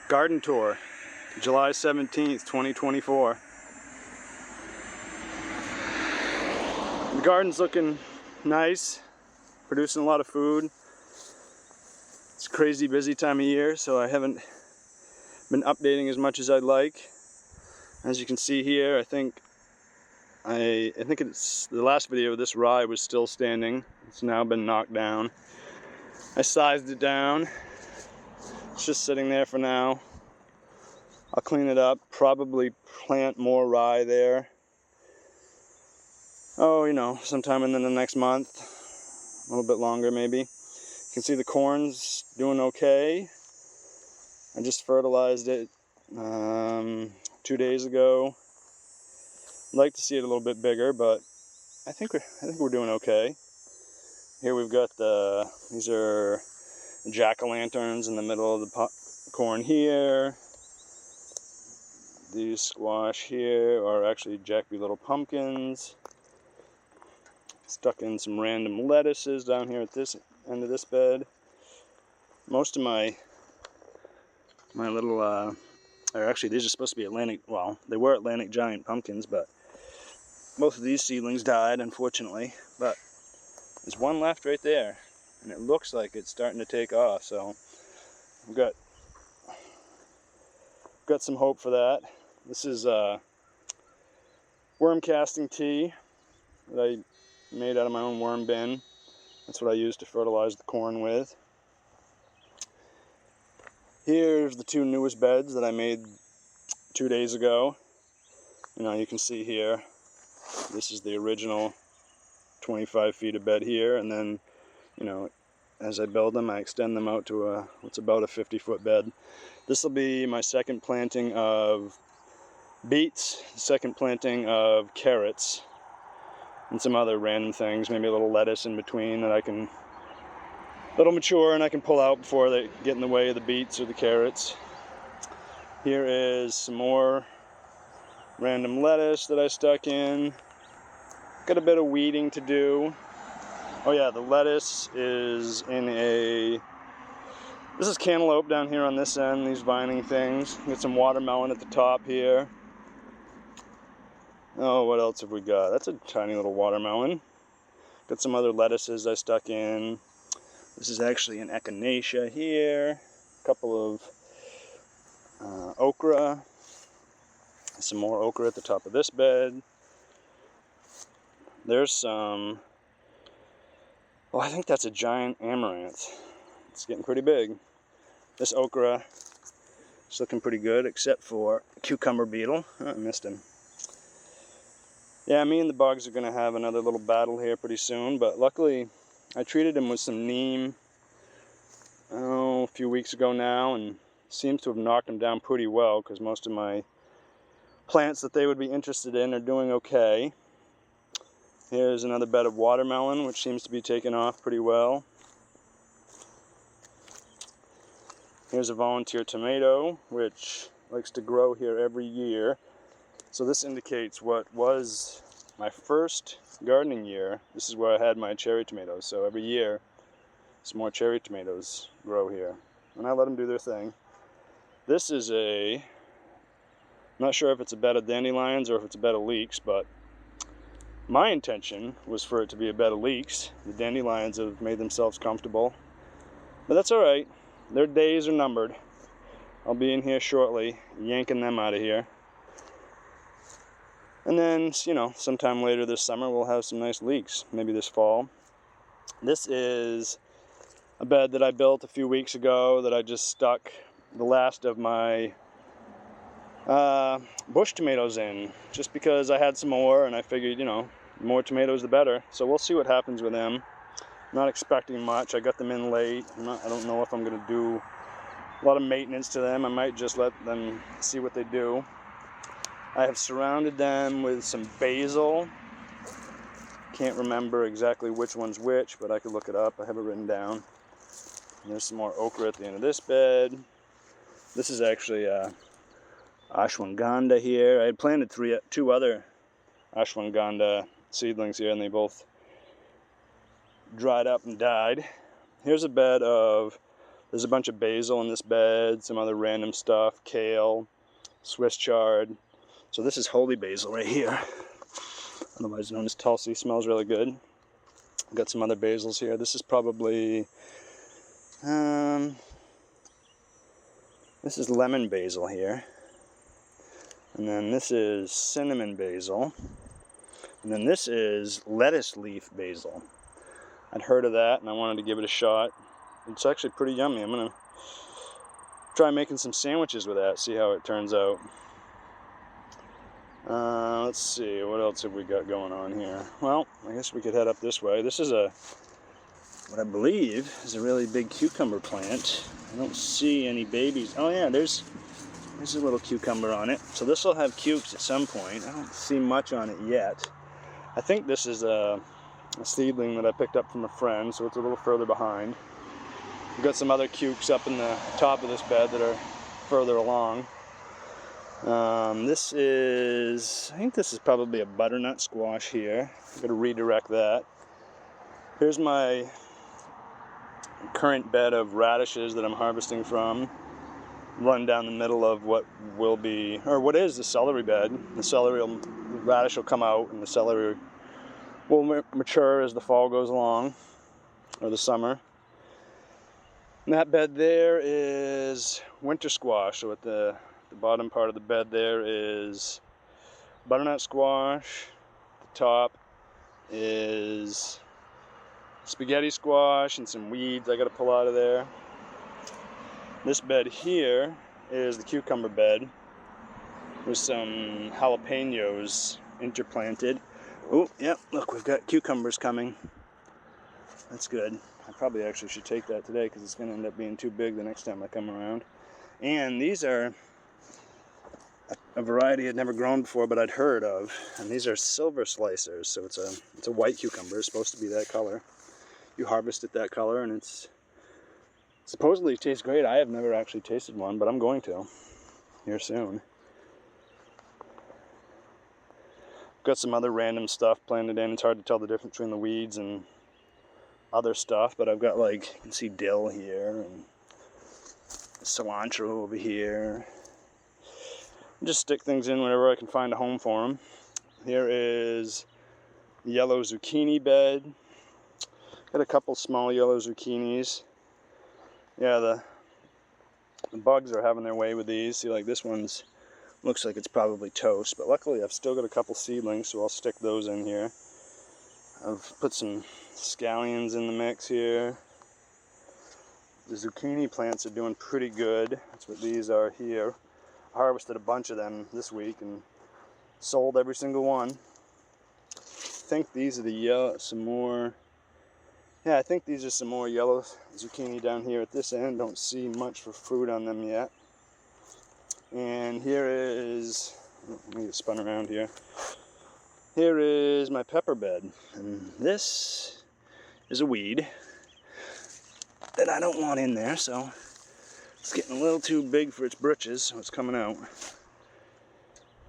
Garden tour, July 17th, 2024. The garden's looking nice, producing a lot of food. It's a crazy busy time of year, so I haven't been updating as much as I'd like. As you can see here, I think it's the last video, this rye was still standing. It's now been knocked down. I sized it down. It's just sitting there for now. I'll clean it up, probably plant more rye there. Oh, you know, sometime in the next month, a little bit longer maybe. You can see the corn's doing okay. I just fertilized it 2 days ago. I'd like to see it a little bit bigger, but I think we're doing okay. Here we've got these are jack-o'-lanterns in the middle of the corn here. These squash here are actually Jack-B Little pumpkins. Stuck in some random lettuces down here at this end of this bed. Most of my little, or actually these are supposed to be Atlantic, well, they were Atlantic giant pumpkins, but most of these seedlings died, unfortunately. But there's one left right there, and it looks like it's starting to take off, so I've got some hope for that. This is worm casting tea that I made out of my own worm bin. That's what I use to fertilize the corn with. Here's the two newest beds that I made 2 days ago. You know, you can see here, this is the original 25 feet of bed here, and then, you know, as I build them, I extend them out to what's about a 50-foot bed. This will be my second planting of beets, second planting of carrots, and some other random things, maybe a little lettuce in between that'll mature and I can pull out before they get in the way of the beets or the carrots. Here is some more random lettuce that I stuck in. Got a bit of weeding to do. Oh yeah, the lettuce is in this is cantaloupe down here on this end, these vining things. Got some watermelon at the top here. Oh, what else have we got? That's a tiny little watermelon. Got some other lettuces I stuck in. This is actually an echinacea here. A couple of okra. Some more okra at the top of this bed. There's some, oh, I think that's a giant amaranth. It's getting pretty big. This okra is looking pretty good, except for a cucumber beetle. Oh, I missed him. Yeah, me and the bugs are going to have another little battle here pretty soon, but luckily I treated him with some neem, a few weeks ago now, and seems to have knocked him down pretty well, because most of my plants that they would be interested in are doing okay. Here's another bed of watermelon, which seems to be taking off pretty well. Here's a volunteer tomato, which likes to grow here every year. So this indicates what was my first gardening year. This is where I had my cherry tomatoes. So every year, some more cherry tomatoes grow here. And I let them do their thing. This is I'm not sure if it's a bed of dandelions or if it's a bed of leeks, but my intention was for it to be a bed of leeks. The dandelions have made themselves comfortable. But that's alright. Their days are numbered. I'll be in here shortly, yanking them out of here. And then, you know, sometime later this summer we'll have some nice leeks, maybe this fall. This is a bed that I built a few weeks ago that I just stuck the last of my bush tomatoes in, just because I had some more and I figured, you know, the more tomatoes the better. So we'll see what happens with them. Not expecting much. I got them in late. I don't know if I'm going to do a lot of maintenance to them. I might just let them see what they do. I have surrounded them with some basil. Can't remember exactly which one's which, but I could look it up. I have it written down. And there's some more okra at the end of this bed. This is actually ashwagandha here. I had planted two other ashwagandha seedlings here, and they both dried up and died. Here's a bed of There's a bunch of basil in this bed, some other random stuff, kale, Swiss chard. So this is holy basil right here, otherwise known as Tulsi. Smells really good. Got some other basils here. This is probably, this is lemon basil here. And then this is cinnamon basil. And then this is lettuce leaf basil. I'd heard of that and I wanted to give it a shot. It's actually pretty yummy. I'm gonna try making some sandwiches with that, see how it turns out. Let's see, what else have we got going on here? Well, I guess we could head up this way. This is what I believe is a really big cucumber plant. I don't see any babies. Oh yeah, there's a little cucumber on it. So this will have cukes at some point. I don't see much on it yet. I think this is a seedling that I picked up from a friend, so it's a little further behind. We've got some other cukes up in the top of this bed that are further along. This is, I think this is probably a butternut squash here. I'm going to redirect that. Here's my current bed of radishes that I'm harvesting from. Run down the middle of what will be, or what is the celery bed. The radish will come out and the celery will mature as the fall goes along, or the summer. And that bed there is winter squash. So at the bottom part of the bed there is butternut squash. The top is spaghetti squash and some weeds I got to pull out of there. This bed here is the cucumber bed with some jalapenos interplanted. Oh, yep, look, we've got cucumbers coming. That's good. I probably actually should take that today because it's going to end up being too big the next time I come around. And these are a variety I'd never grown before, but I'd heard of. And these are silver slicers, so it's a white cucumber. It's supposed to be that color. You harvest it that color, and it's supposedly tastes great. I have never actually tasted one, but I'm going to here soon. Got some other random stuff planted in. It's hard to tell the difference between the weeds and other stuff, but I've got, like, you can see dill here and cilantro over here. Just stick things in whenever I can find a home for them. Here is the yellow zucchini bed. Got a couple small yellow zucchinis. Yeah, the bugs are having their way with these. See, like this one's looks like it's probably toast, but luckily I've still got a couple seedlings, so I'll stick those in here. I've put some scallions in the mix here. The zucchini plants are doing pretty good. That's what these are here. I harvested a bunch of them this week and sold every single one. I think these are the yellow, some more. Yeah, I think these are some more yellow zucchini down here at this end. Don't see much for fruit on them yet. And here is, let me get spun around here. Here is my pepper bed. And this is a weed that I don't want in there, so it's getting a little too big for its britches, so it's coming out.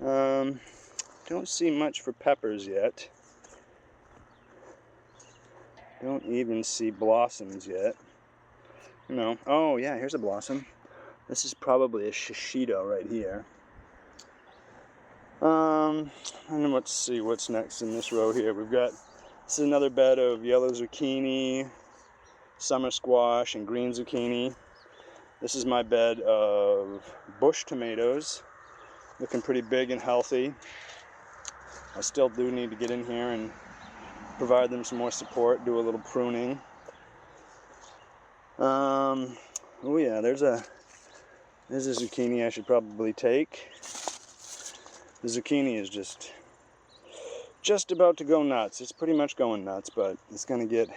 Don't see much for peppers yet. Don't even see blossoms yet. No. Oh yeah, here's a blossom. This is probably a shishito right here. And then let's see what's next in this row here. This is another bed of yellow zucchini, summer squash, and green zucchini. This is my bed of bush tomatoes, looking pretty big and healthy. I still do need to get in here and provide them some more support, do a little pruning. Oh yeah, there's a zucchini I should probably take. The zucchini is just about to go nuts. It's pretty much going nuts, but it's gonna get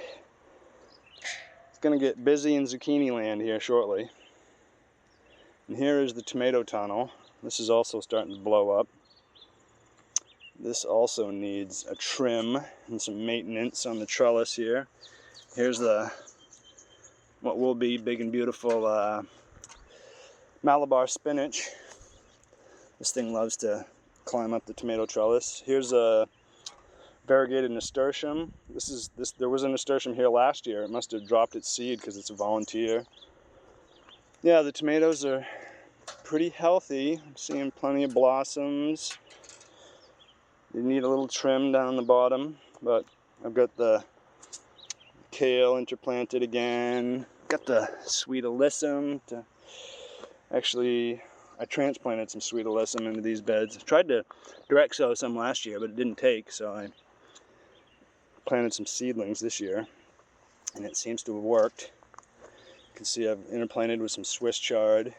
busy in zucchini land here shortly. And here is the tomato tunnel. This is also starting to blow up. This also needs a trim and some maintenance on the trellis here. Here's what will be big and beautiful Malabar spinach. This thing loves to climb up the tomato trellis. Here's a variegated nasturtium. There was a nasturtium here last year. It must have dropped its seed because it's a volunteer. Yeah, the tomatoes are pretty healthy. I'm seeing plenty of blossoms. They need a little trim down the bottom, but I've got the kale interplanted again. Got the sweet alyssum. Actually, I transplanted some sweet alyssum into these beds. I tried to direct sow some last year, but it didn't take, so I planted some seedlings this year, and it seems to have worked. You can see I've interplanted with some Swiss chard.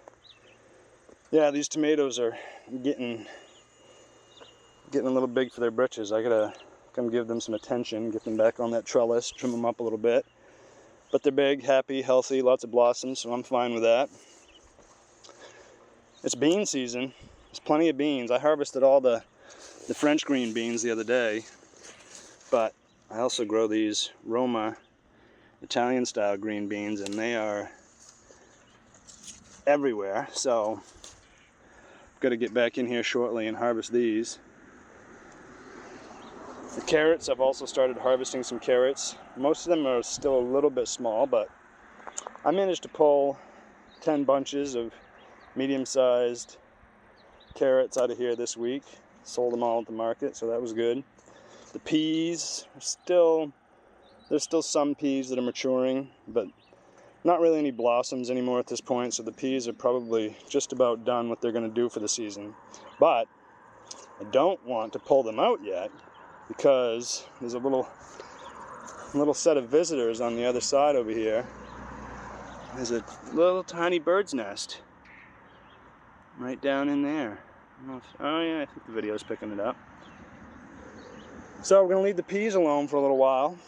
Yeah, these tomatoes are getting a little big for their britches. I gotta come give them some attention, get them back on that trellis, trim them up a little bit. But they're big, happy, healthy, lots of blossoms, so I'm fine with that. It's bean season. There's plenty of beans. I harvested all the French green beans the other day, but I also grow these Roma Italian style green beans, and they are everywhere, so I've got to get back in here shortly and harvest these. The carrots, I've also started harvesting some carrots. Most of them are still a little bit small, but I managed to pull 10 bunches of medium-sized carrots out of here this week. Sold them all at the market, so that was good. The peas are there's still some peas that are maturing, but not really any blossoms anymore at this point, so the peas are probably just about done what they're going to do for the season. But I don't want to pull them out yet because there's a little set of visitors on the other side over here. There's a little tiny bird's nest right down in there. Oh yeah, I think the video's picking it up. So we're going to leave the peas alone for a little while.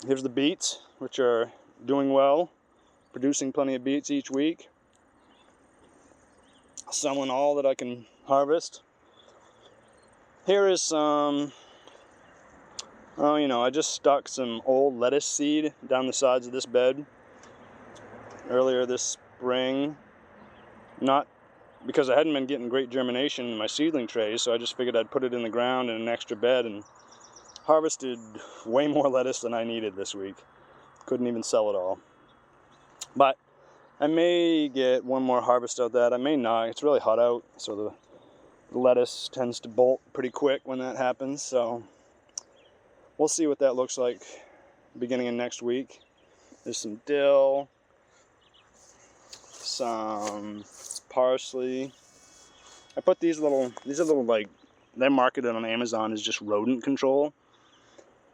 Here's the beets, which are doing well, producing plenty of beets each week. Sowing all that I can harvest. Here is some, I just stuck some old lettuce seed down the sides of this bed earlier this spring. Not because I hadn't been getting great germination in my seedling trays, so I just figured I'd put it in the ground in an extra bed, and harvested way more lettuce than I needed this week. Couldn't even sell it all. But I may get one more harvest out of that. I may not. It's really hot out, so the lettuce tends to bolt pretty quick when that happens. So we'll see what that looks like beginning of next week. There's some dill, some parsley. I put these are little like, they're marketed on Amazon as just rodent control.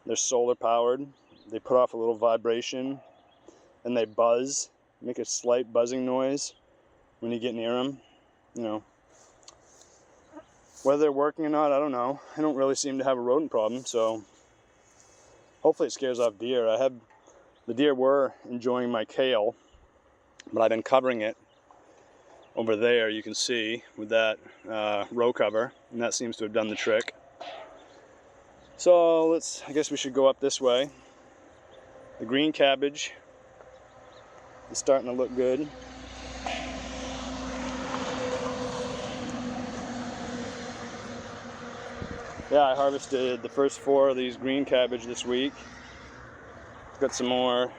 They're solar powered. They put off a little vibration and they buzz, make a slight buzzing noise when you get near them. Whether they're working or not, I don't know. I don't really seem to have a rodent problem, so hopefully it scares off deer. The deer were enjoying my kale, but I've been covering it over there, you can see, with that row cover, and that seems to have done the trick. So I guess we should go up this way. The green cabbage is starting to look good. Yeah, I harvested the first 4 of these green cabbage this week. Got some more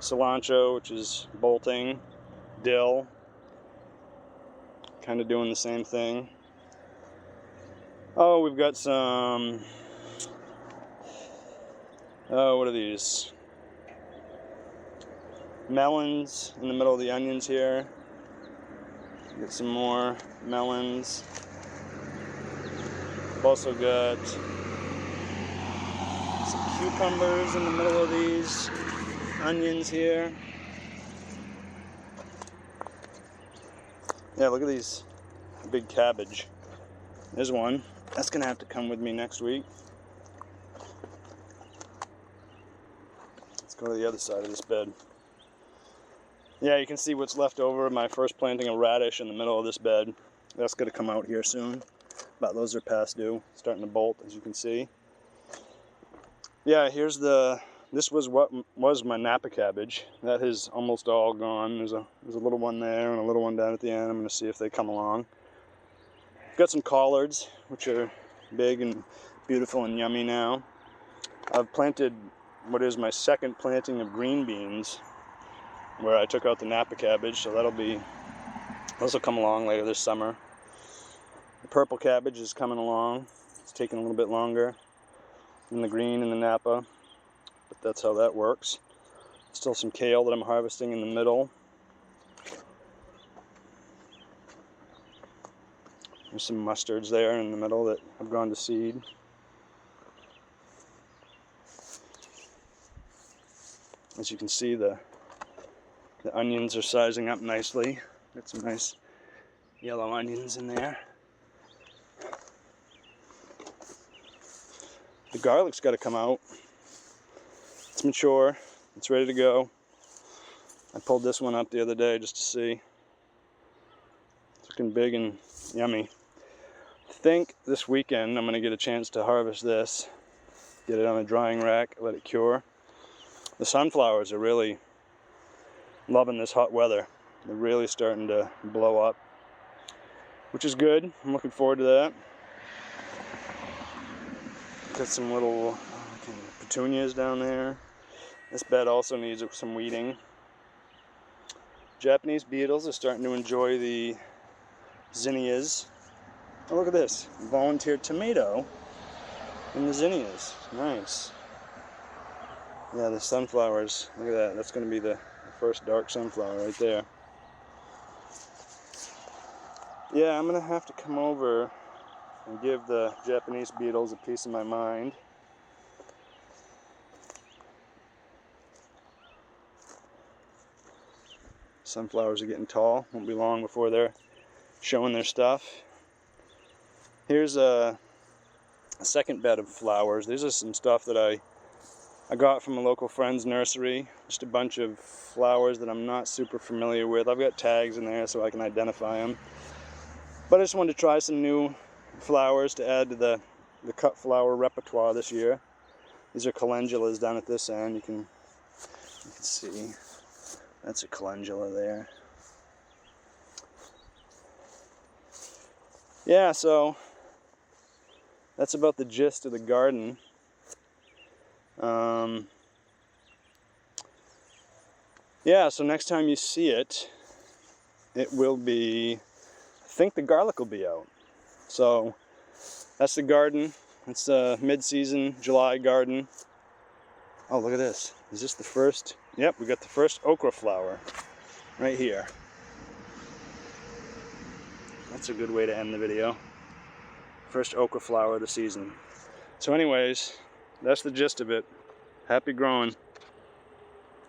cilantro, which is bolting, dill, kind of doing the same thing. Oh, we've got some, what are these? Melons in the middle of the onions here. Get some more melons. We've also got some cucumbers in the middle of these onions here. Yeah, look at these big cabbage. There's one. That's gonna have to come with me next week. Let's go to the other side of this bed. Yeah, you can see what's left over of my first planting of radish in the middle of this bed. That's gonna come out here soon. But those are past due, starting to bolt, as you can see. Yeah, this was what was my Napa cabbage. That is almost all gone. There's a little one there and a little one down at the end. I'm gonna see if they come along. Got some collards, which are big and beautiful and yummy now. I've planted what is my second planting of green beans, where I took out the Napa cabbage, so those will come along later this summer. The purple cabbage is coming along. It's taking a little bit longer than the green and the Napa, but that's how that works. Still some kale that I'm harvesting in the middle. There's some mustards there in the middle that have gone to seed. As you can see, the onions are sizing up nicely. Got some nice yellow onions in there. The garlic's got to come out. It's mature. It's ready to go. I pulled this one up the other day just to see. It's looking big and yummy. I think this weekend I'm going to get a chance to harvest this, get it on a drying rack, let it cure. The sunflowers are really loving this hot weather. They're really starting to blow up, which is good. I'm looking forward to that. Got some little petunias down there. This bed also needs some weeding. Japanese beetles are starting to enjoy the zinnias. Oh, look at this. Volunteer tomato in the zinnias. Nice. Yeah, the sunflowers. Look at that. That's going to be the first dark sunflower right there. Yeah, I'm going to have to come over and give the Japanese beetles a piece of my mind. Sunflowers are getting tall. Won't be long before they're showing their stuff. Here's a second bed of flowers. These are some stuff that I got from a local friend's nursery. Just a bunch of flowers that I'm not super familiar with. I've got tags in there so I can identify them. But I just wanted to try some new flowers to add to the cut flower repertoire this year. These are calendulas down at this end. You can see. That's a calendula there. Yeah, so that's about the gist of the garden. Yeah, so next time you see it, it will be, I think the garlic will be out. So that's the garden. It's a mid-season July garden. Oh, look at this. Is this the first? Yep, we got the first okra flower right here. That's a good way to end the video. First okra flower of the season. So anyways, that's the gist of it. Happy growing.